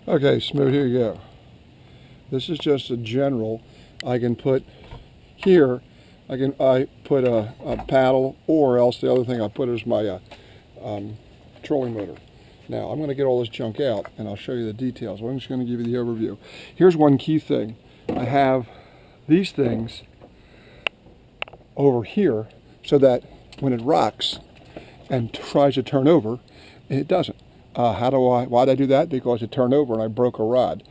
Okay, Smoot, here you go. This is just a general. I can put here, I put a paddle, or else the other thing I put is my trolling motor. Now, I'm going to get all this junk out, and I'll show you the details. I'm just going to give you the overview. Here's one key thing. I have these things over here so that when it rocks and tries to turn over, it doesn't. Why'd I do that? Because it turned over and I broke a rod.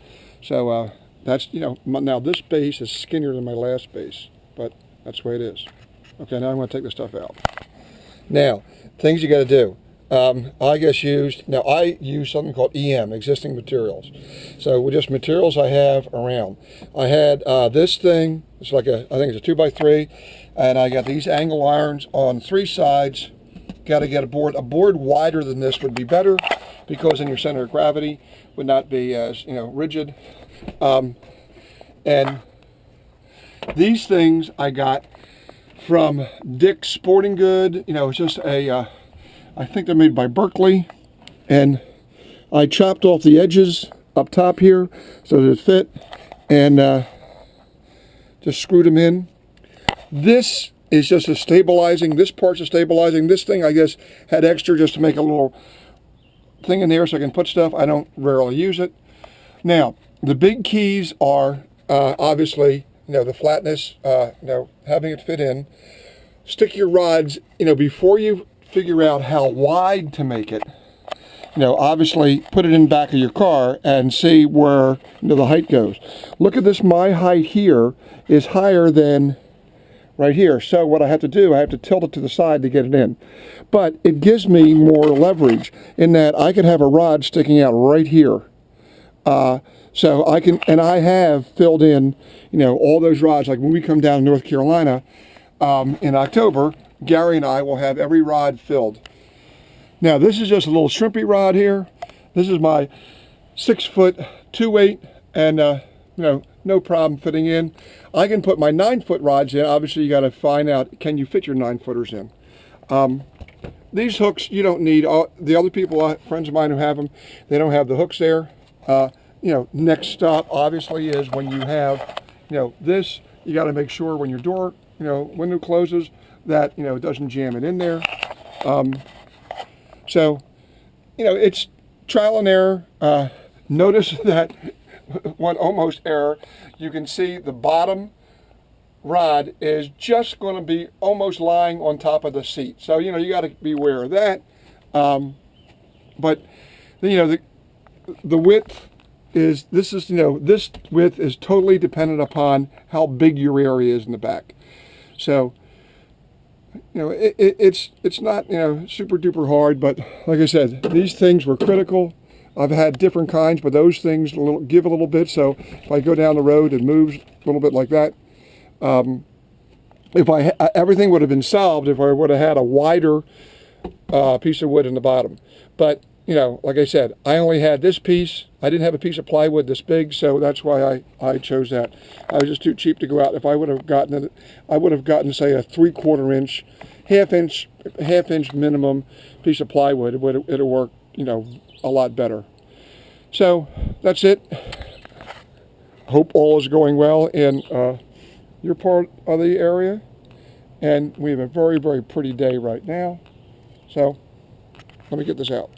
So that's, now this base is skinnier than my last base, but that's the way it is. Okay, now I'm going to take this stuff out. Now, things you got to do. I use something called EM, existing materials. So with just materials I have around. I had this thing, it's like I think it's a 2x3, and I got these angle irons on 3 sides. Got to get a board. A board wider than this would be better, because then your center of gravity would not be as rigid. And these things I got from Dick's Sporting Good. It's just I think they're made by Berkeley, and I chopped off the edges up top here so that it fit, and just screwed them in. This is just a stabilizing. This part's a stabilizing. This thing, I guess, had extra just to make a little thing in there so I can put stuff. I don't rarely use it. Now, the big keys are obviously, the flatness, having it fit in. Stick your rods, before you figure out how wide to make it. Obviously put it in the back of your car and see where the height goes. Look at this. My height here is higher than right here. So what I have to do, I have to tilt it to the side to get it in. But it gives me more leverage in that I could have a rod sticking out right here. So I can, and I have filled in, all those rods. Like when we come down to North Carolina in October, Gary and I will have every rod filled. Now this is just a little shrimpy rod here. This is my 6-foot 2/8, and no problem fitting in. I can put my 9-foot rods in. Obviously you got to find out, can you fit your 9-footers in? These hooks you don't need. The other people, friends of mine who have them, they don't have the hooks there. Next stop obviously is when you have, this, you got to make sure when your door, window closes that, it doesn't jam it in there. So, it's trial and error. Notice that one almost error, you can see the bottom rod is just going to be almost lying on top of the seat. So, you got to be aware of that. But, the width is, this width is totally dependent upon how big your area is in the back. So, it's not, super duper hard, but like I said, these things were critical. I've had different kinds, but those things give a little bit. So if I go down the road, it moves a little bit like that. Everything would have been solved if I would have had a wider piece of wood in the bottom. But like I said, I only had this piece. I didn't have a piece of plywood this big, so that's why I chose that. I was just too cheap to go out. If I would have gotten it, I would have gotten, say, a 3/4 inch, half inch minimum piece of plywood. It'll work, a lot better. So that's it. Hope all is going well in your part of the area, and we have a very, very pretty day right now. So let me get this out.